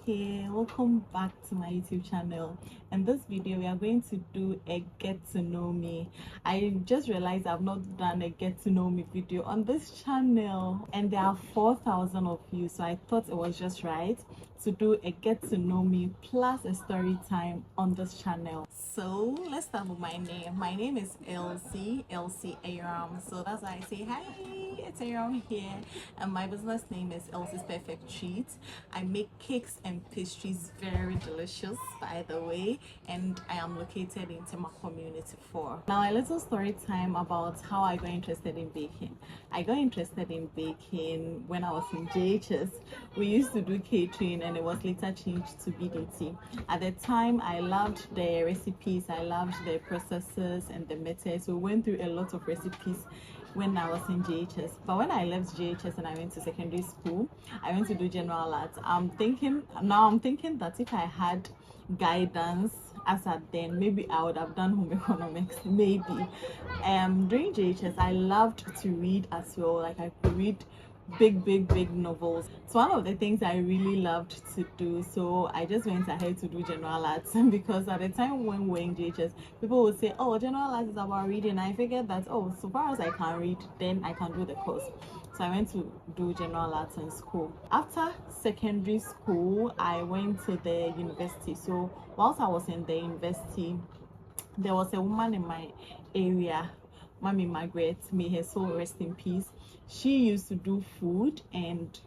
Hey, welcome back to my YouTube channel. In this video we are going to do a get to know me. I just realized I've not done a get to know me video on this channel, and there are 4,000 of you, so I thought it was just right to do a get to know me plus a story time on this channel. So let's start with my name. My name is Elsie Aram, so that's why I say hi, it's Aram here, and my business name is Elsie's Perfect Treat. I make cakes and pastries, very delicious by the way, and I am located in Tema Community 4. Now a little story time about how I got interested in baking. I got interested in baking when I was in JHS. We used to do catering and it was later changed to BDT. At the time I loved the recipes, I loved the processes and the methods. We went through a lot of recipes when I was in JHS. But when I left JHS and I went to secondary school, I went to do general arts. I'm thinking that if I had guidance as at then, maybe I would have done home economics, maybe. During JHS I loved to read as well. Like I could read big novels. It's one of the things I really loved to do, so I just went ahead to do general arts because at the time when we were in JHS, people would say, oh, general arts is about reading. I figured that, oh, so far as I can read, then I can do the course. So I went to do general arts in school. After secondary school I went to the university. So whilst I was in the university, there was a woman in my area, Mommy Margaret, may her soul rest in peace. She used to do food and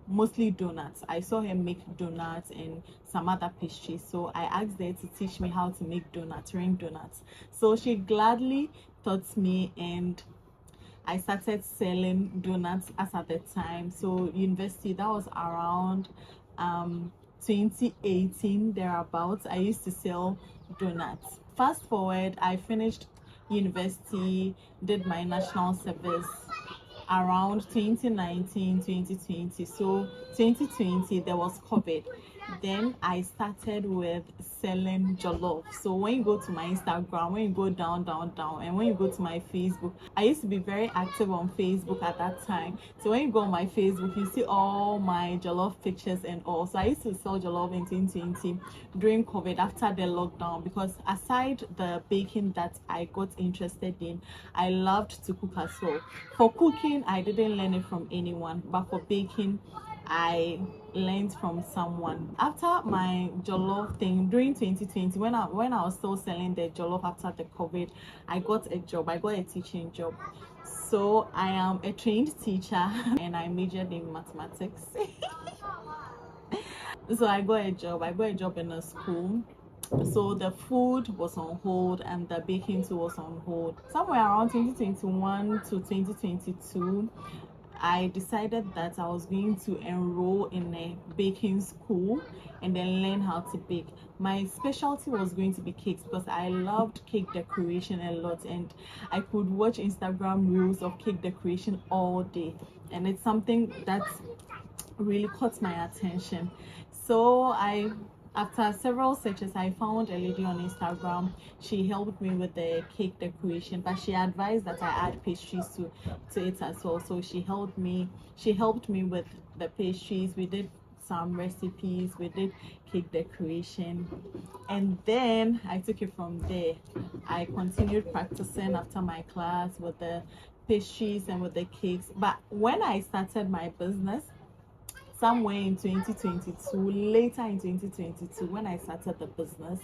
mostly donuts. I saw her make donuts and some other pastries, so I asked her to teach me how to make donuts, ring donuts. So she gladly taught me, and I started selling donuts as at the time. So university, that was around 2018 thereabouts. I used to sell donuts. Fast forward, I finished university, did my national service around 2019 2020. So 2020 there was COVID. Then I started with selling jollof. So when you go to my Instagram, when you go down, and when you go to my Facebook, I used to be very active on Facebook at that time. So when you go on my Facebook, you see all my jollof pictures and all. So I used to sell jollof in 2020 during COVID after the lockdown, because aside the baking that I got interested in, I loved to cook as well. For cooking, I didn't learn it from anyone, but for baking, I learned from someone. After my jollof thing during 2020, when I was still selling the jollof after the COVID, I got a job. I got a teaching job. So I am a trained teacher and I majored in mathematics. So I got a job in a school. So the food was on hold and the baking too was on hold. Somewhere around 2021 to 2022, I decided that I was going to enroll in a baking school and then learn how to bake. My specialty was going to be cakes because I loved cake decoration a lot, and I could watch Instagram reels of cake decoration all day, and it's something that really caught my attention. So after several searches, I found a lady on Instagram. She helped me with the cake decoration, but she advised that I add pastries to it as well. So she helped me with the pastries. We did some recipes, we did cake decoration, and then I took it from there. I continued practicing after my class with the pastries and with the cakes. But when I started my business, somewhere in 2022, later in 2022, when I started the business,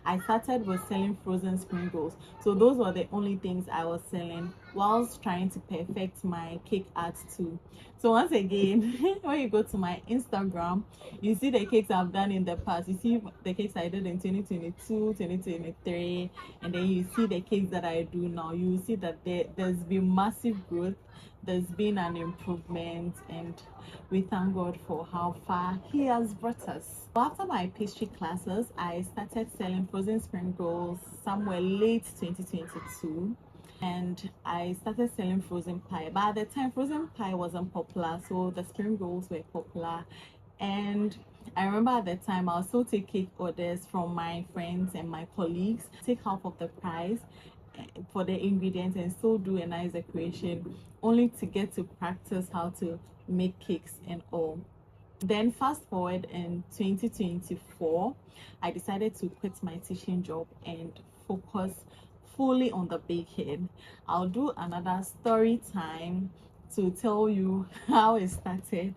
I started with selling frozen spring rolls. So those were the only things I was selling whilst trying to perfect my cake art too. So once again, when you go to my Instagram, you see the cakes I've done in the past. You see the cakes I did in 2022, 2023, and then you see the cakes that I do now. You see that there's been massive growth, there's been an improvement, and we thank God for how far He has brought us. After my pastry classes, I started selling frozen spring rolls somewhere late 2022, and I started selling frozen pie. But at the time, frozen pie wasn't popular, so the spring rolls were popular. And I remember at the time I also take cake orders from my friends and my colleagues, take half of the price for the ingredients and still do a nice decoration, only to get to practice how to make cakes and all. Then fast forward in 2024, I decided to quit my teaching job and focus fully on the baking. I'll do another story time to tell you how it started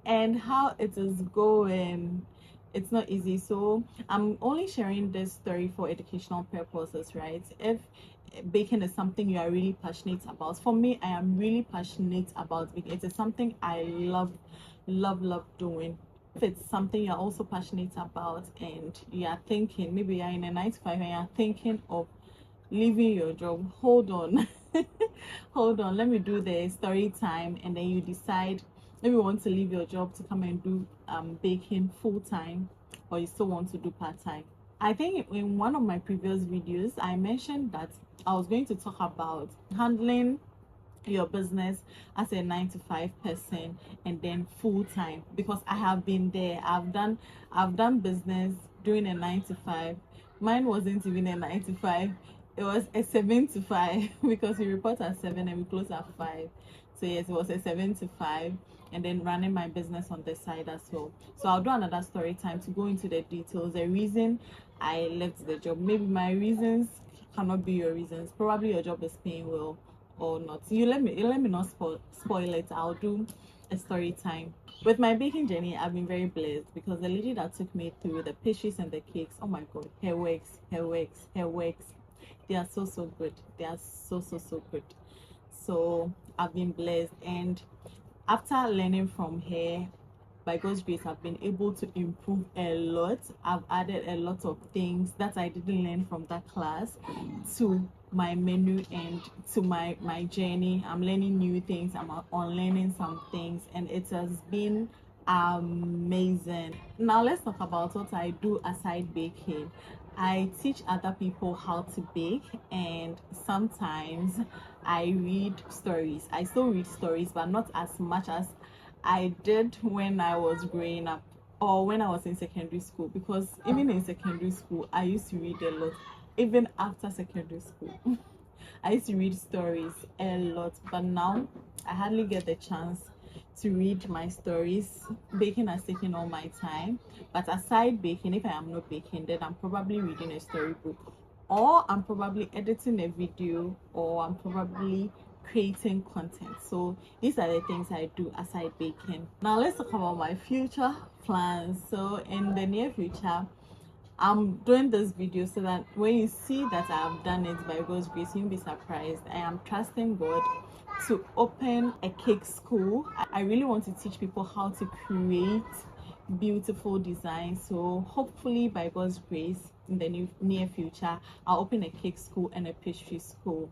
and how it is going. It's not easy, so I'm only sharing this story for educational purposes, right? If baking is something you are really passionate about, for me, I am really passionate about baking. It is something I love doing. If it's something you're also passionate about and you are thinking, maybe you're in a 9 to 5 and you're thinking of leaving your job, hold on. Hold on, let me do the story time, and then you decide if you want to leave your job to come and do baking full time, or you still want to do part-time. I think in one of my previous videos I mentioned that I was going to talk about handling your business as a 9 to 5 person and then full time, because I have been there. I've done business doing a 9 to 5. Mine wasn't even a 9 to 5, it was a 7 to 5 because we report at 7 and we close at 5. So yes, it was a 7 to 5, and then running my business on the side as well. So I'll do another story time to go into the details, the reason I left the job. Maybe my reasons cannot be your reasons. Probably your job is paying well or not. You let me not spoil it. I'll do a story time. With my baking journey, I've been very blessed because the lady that took me through the pastries and the cakes, oh my god, her works, they are so good. They are so good. So I've been blessed, and after learning from her, by God's grace, I've been able to improve a lot. I've added a lot of things that I didn't learn from that class to my menu and to my journey. I'm learning new things, I'm unlearning some things, and it has been amazing. Now let's talk about what I do aside baking. I teach other people how to bake, and sometimes I read stories. I still read stories, but not as much as I did when I was growing up or when I was in secondary school, because even in secondary school I used to read a lot. Even after secondary school I used to read stories a lot, but now I hardly get the chance to read my stories. Baking has taken all my time, but aside baking, if I am not baking, then I'm probably reading a storybook, or I'm probably editing a video, or I'm probably creating content. So these are the things I do aside baking. Now let's talk about my future plans. So in the near future, I'm doing this video so that when you see that I've done it by God's grace, you'll be surprised. I am trusting God to open a cake school. I really want to teach people how to create beautiful designs. So hopefully by God's grace, in the near future, I'll open a cake school and a pastry school.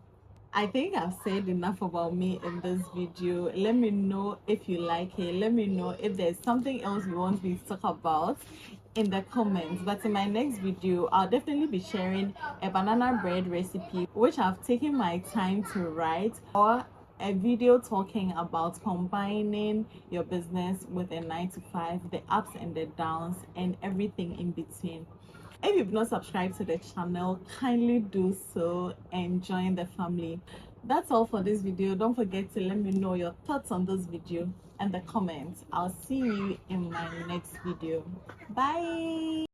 I think I've said enough about me in this video. Let me know if you like it. Let me know if there's something else you want me to talk about in the comments. But in my next video, I'll definitely be sharing a banana bread recipe which I've taken my time to write, or a video talking about combining your business with a 9 to 5, the ups and the downs and everything in between. If you've not subscribed to the channel, kindly do so and join the family. That's all for this video. Don't forget to let me know your thoughts on this video and the comments. I'll see you in my next video. Bye.